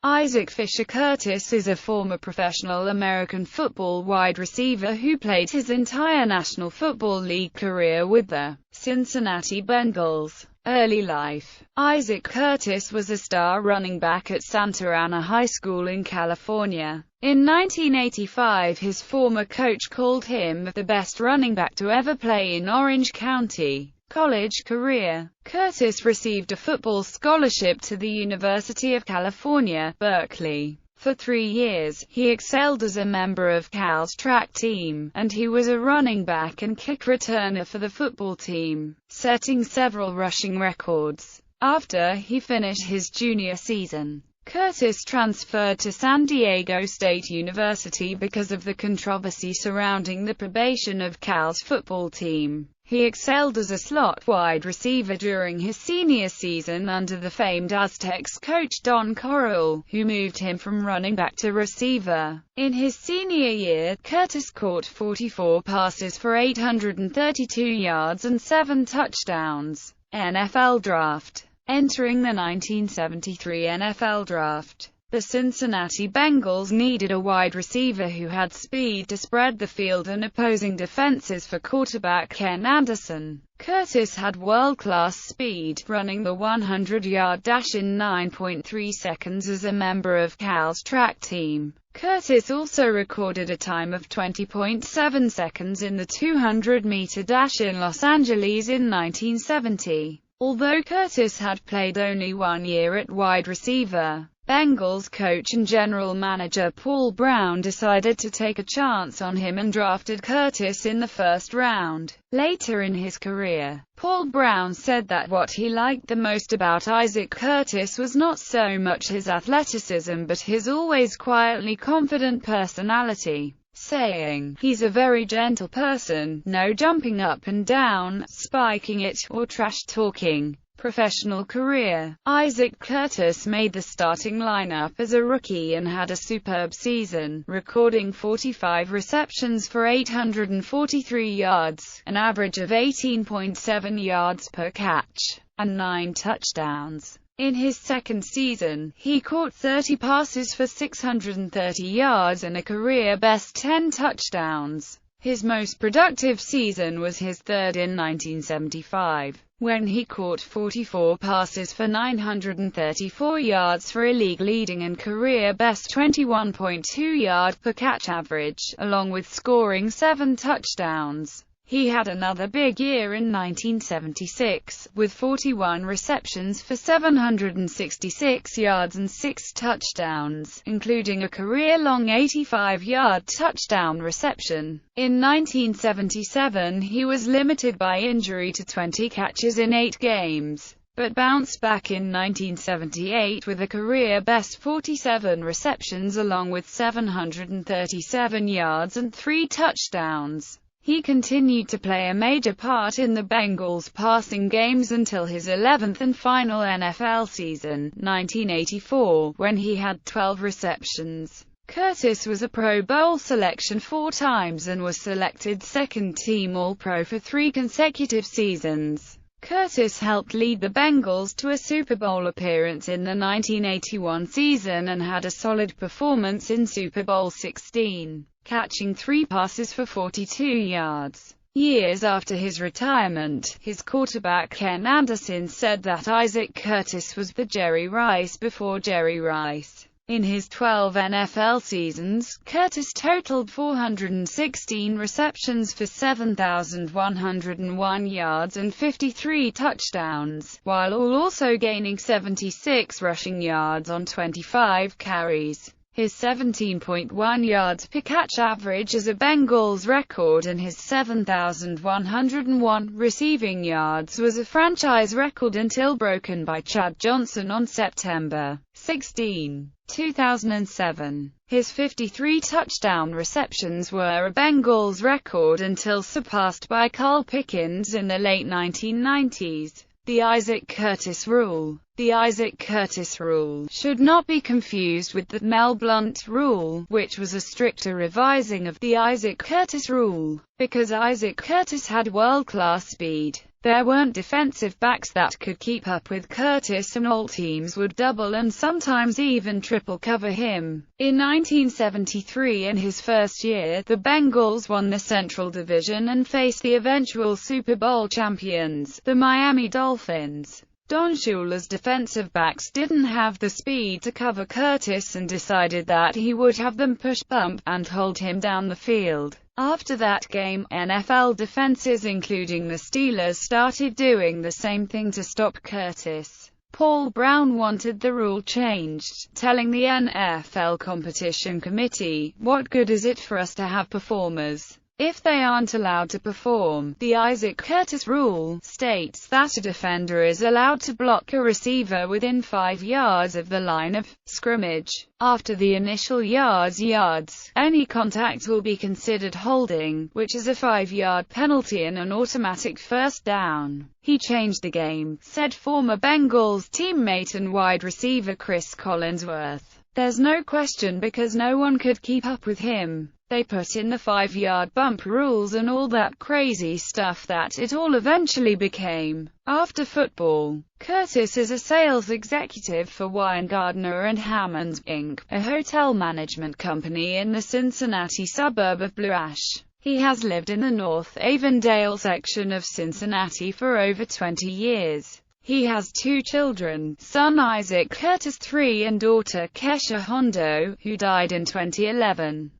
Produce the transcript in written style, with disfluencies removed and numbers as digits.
Isaac Fisher Curtis is a former professional American football wide receiver who played his entire National Football League career with the Cincinnati Bengals. Early life. Isaac Curtis was a star running back at Santa Ana High School in California. In 1985, his former coach called him the best running back to ever play in Orange County. College career. Curtis received a football scholarship to the University of California, Berkeley. For 3 years, he excelled as a member of Cal's track team, and he was a running back and kick returner for the football team, setting several rushing records. After he finished his junior season, Curtis transferred to San Diego State University because of the controversy surrounding the probation of Cal's football team. He excelled as a slot wide receiver during his senior season under the famed Aztecs coach Don Corral, who moved him from running back to receiver. In his senior year, Curtis caught 44 passes for 832 yards and 7 touchdowns. NFL Draft. Entering the 1973 NFL Draft, the Cincinnati Bengals needed a wide receiver who had speed to spread the field and opposing defenses for quarterback Ken Anderson. Curtis had world-class speed, running the 100-yard dash in 9.3 seconds as a member of Cal's track team. Curtis also recorded a time of 20.7 seconds in the 200-meter dash in Los Angeles in 1970. Although Curtis had played only 1 year at wide receiver, Bengals coach and general manager Paul Brown decided to take a chance on him and drafted Curtis in the first round. Later in his career, Paul Brown said that what he liked the most about Isaac Curtis was not so much his athleticism but his always quietly confident personality, saying, "He's a very gentle person, no jumping up and down, spiking it, or trash-talking." Professional career. Isaac Curtis made the starting lineup as a rookie and had a superb season, recording 45 receptions for 843 yards, an average of 18.7 yards per catch, and 9 touchdowns. In his second season, he caught 30 passes for 630 yards and a career-best 10 touchdowns. His most productive season was his third in 1975, when he caught 44 passes for 934 yards for a league-leading and career-best 21.2 yard per catch average, along with scoring 7 touchdowns. He had another big year in 1976, with 41 receptions for 766 yards and 6 touchdowns, including a career-long 85-yard touchdown reception. In 1977, he was limited by injury to 20 catches in 8 games, but bounced back in 1978 with a career-best 47 receptions along with 737 yards and 3 touchdowns. He continued to play a major part in the Bengals' passing games until his 11th and final NFL season, 1984, when he had 12 receptions. Curtis was a Pro Bowl selection 4 times and was selected second-team All-Pro for 3 consecutive seasons. Curtis helped lead the Bengals to a Super Bowl appearance in the 1981 season and had a solid performance in Super Bowl XVII, catching 3 passes for 42 yards. Years after his retirement, his quarterback Ken Anderson said that Isaac Curtis was the Jerry Rice before Jerry Rice. In his 12 NFL seasons, Curtis totaled 416 receptions for 7,101 yards and 53 touchdowns, while also gaining 76 rushing yards on 25 carries. His 17.1 yards per catch average is a Bengals record, and his 7,101 receiving yards was a franchise record until broken by Chad Johnson on September 16, 2007. His 53 touchdown receptions were a Bengals record until surpassed by Carl Pickens in the late 1990s. The Isaac Curtis rule. The Isaac Curtis rule should not be confused with the Mel Blount rule, which was a stricter revising of the Isaac Curtis rule. Because Isaac Curtis had world-class speed, there weren't defensive backs that could keep up with Curtis, and all teams would double and sometimes even triple cover him. In 1973, in his first year, the Bengals won the Central Division and faced the eventual Super Bowl champions, the Miami Dolphins. Don Shula's defensive backs didn't have the speed to cover Curtis and decided that he would have them push, bump, and hold him down the field. After that game, NFL defenses including the Steelers started doing the same thing to stop Curtis. Paul Brown wanted the rule changed, telling the NFL Competition Committee, "What good is it for us to have performers if they aren't allowed to perform?" The Isaac Curtis rule states that a defender is allowed to block a receiver within 5 yards of the line of scrimmage. After the initial yards, any contact will be considered holding, which is a 5-yard penalty and an automatic first down. "He changed the game," said former Bengals teammate and wide receiver Chris Collinsworth. "There's no question because no one could keep up with him. They put in the 5-yard bump rules and all that crazy stuff that it all eventually became." After football, Curtis is a sales executive for Weingartner and Hammond, Inc., a hotel management company in the Cincinnati suburb of Blue Ash. He has lived in the North Avondale section of Cincinnati for over 20 years. He has 2 children, son Isaac Curtis III and daughter Kesha Hondo, who died in 2011.